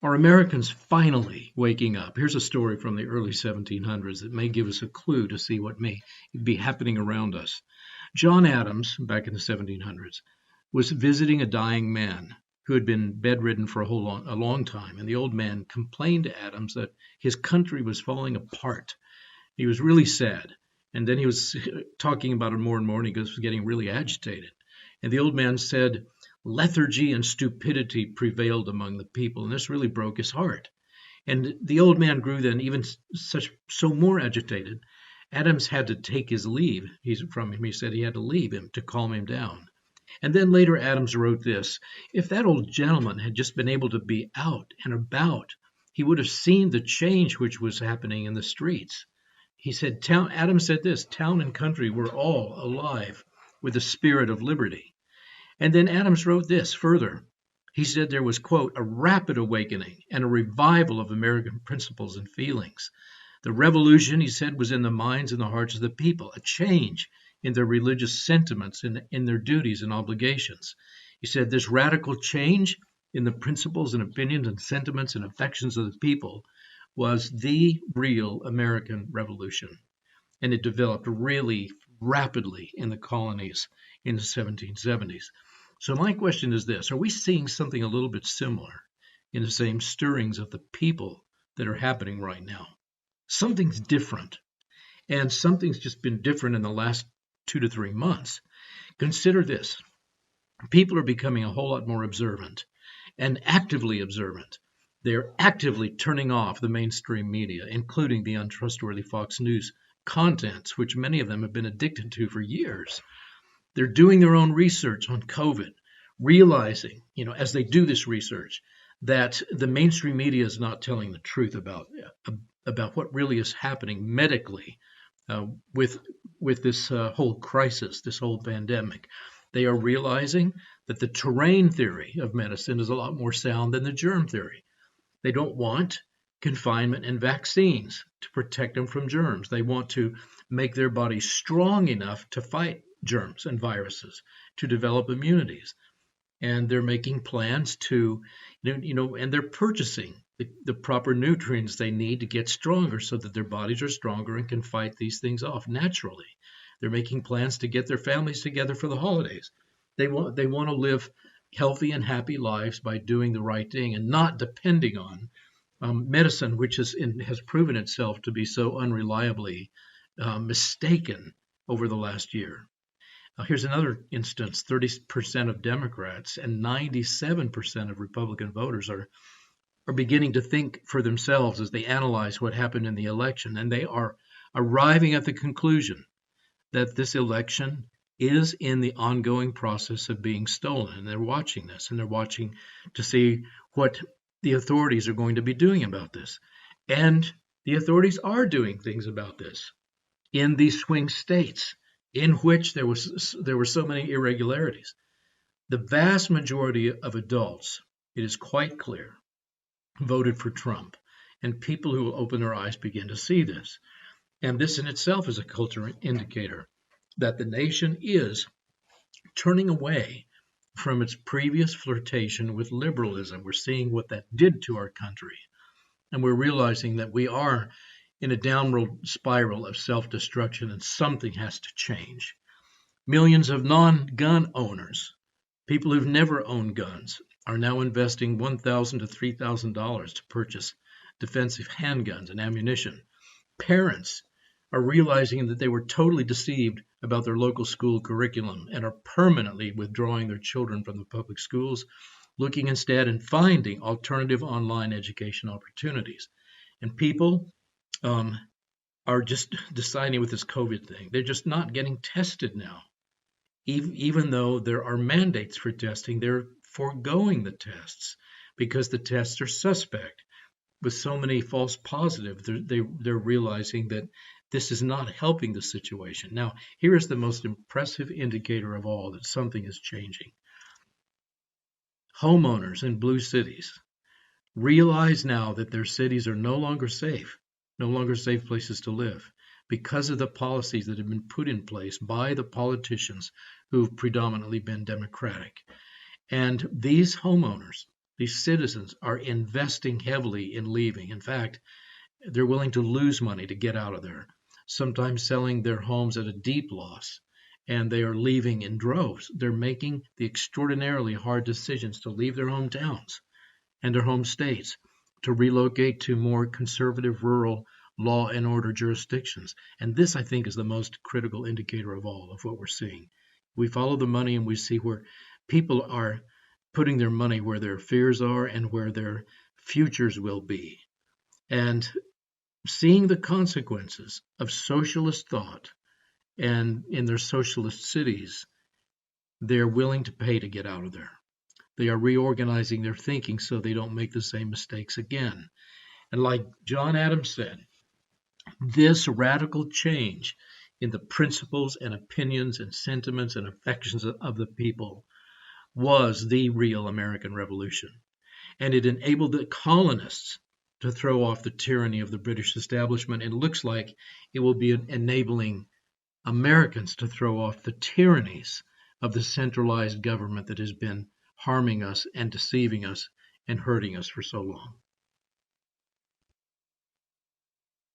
Are Americans finally waking up? Here's a story from the early 1700s that may give us a clue to see what may be happening around us. John Adams, back in the 1700s, was visiting a dying man who had been bedridden for a long time. And the old man complained to Adams that his country was falling apart. He was really sad. And then he was talking about it more and more, and he was getting really agitated. And the old man said, lethargy and stupidity prevailed among the people, and this really broke his heart. And the old man grew then even so more agitated. Adams had to take his leave from him. He said he had to leave him to calm him down. And then later Adams wrote this: if that old gentleman had just been able to be out and about, he would have seen the change which was happening in the streets. He said, Adams said this: town and country were all alive with the spirit of liberty. And then Adams wrote this further. He said there was, quote, a rapid awakening and a revival of American principles and feelings. The revolution, he said, was in the minds and the hearts of the people, a change in their religious sentiments, in their duties and obligations. He said this radical change in the principles and opinions and sentiments and affections of the people was the real American Revolution. And it developed really rapidly in the colonies in the 1770s. So my question is this: are we seeing something a little bit similar in the same stirrings of the people that are happening right now? Something's different, and something's just been different in the last 2 to 3 months. Consider this: people are becoming a whole lot more observant and actively observant. They're actively turning off the mainstream media, including the untrustworthy Fox News contents, which many of them have been addicted to for years. They're doing their own research on COVID, realizing, as they do this research, that the mainstream media is not telling the truth about what really is happening medically with this whole crisis, this whole pandemic. They are realizing that the terrain theory of medicine is a lot more sound than the germ theory. They don't want confinement and vaccines to protect them from germs. They want to make their bodies strong enough to fight germs and viruses, to develop immunities. And they're making plans to, and they're purchasing the proper nutrients they need to get stronger so that their bodies are stronger and can fight these things off naturally. They're making plans to get their families together for the holidays. They want to live healthy and happy lives by doing the right thing and not depending on medicine, which has proven itself to be so unreliably mistaken over the last year. Here's another instance: 30% of Democrats and 97% of Republican voters are beginning to think for themselves as they analyze what happened in the election, and they are arriving at the conclusion that this election is in the ongoing process of being stolen. And they're watching this, and they're watching to see what the authorities are going to be doing about this. And the authorities are doing things about this in these swing states in which there were so many irregularities. The vast majority of adults, it is quite clear, voted for Trump. And people who will open their eyes begin to see this. And this in itself is a cultural indicator that the nation is turning away from its previous flirtation with liberalism. We're seeing what that did to our country. And we're realizing that we are in a downward spiral of self-destruction, and something has to change. Millions of non-gun owners, people who've never owned guns, are now investing $1,000 to $3,000 to purchase defensive handguns and ammunition. Parents are realizing that they were totally deceived about their local school curriculum and are permanently withdrawing their children from the public schools, looking instead and finding alternative online education opportunities. And people are just deciding with this COVID thing, they're just not getting tested now. Even though there are mandates for testing, they're foregoing the tests because the tests are suspect. With so many false positives, they're realizing that this is not helping the situation. Now, here is the most impressive indicator of all that something is changing. Homeowners in blue cities realize now that their cities are no longer safe places to live because of the policies that have been put in place by the politicians who've predominantly been Democratic. And these homeowners These citizens are investing heavily in leaving. In fact, they're willing to lose money to get out of there, sometimes selling their homes at a deep loss, and they are leaving in droves. They're making the extraordinarily hard decisions to leave their hometowns and their home states, to relocate to more conservative rural law and order jurisdictions. And this, I think, is the most critical indicator of all of what we're seeing. We follow the money and we see where people are putting their money where their fears are and where their futures will be. And seeing the consequences of socialist thought and in their socialist cities, they're willing to pay to get out of there. They are reorganizing their thinking so they don't make the same mistakes again. And like John Adams said, this radical change in the principles and opinions and sentiments and affections of the people was the real American Revolution. And it enabled the colonists to throw off the tyranny of the British establishment. It looks like it will be enabling Americans to throw off the tyrannies of the centralized government that has been harming us and deceiving us and hurting us for so long.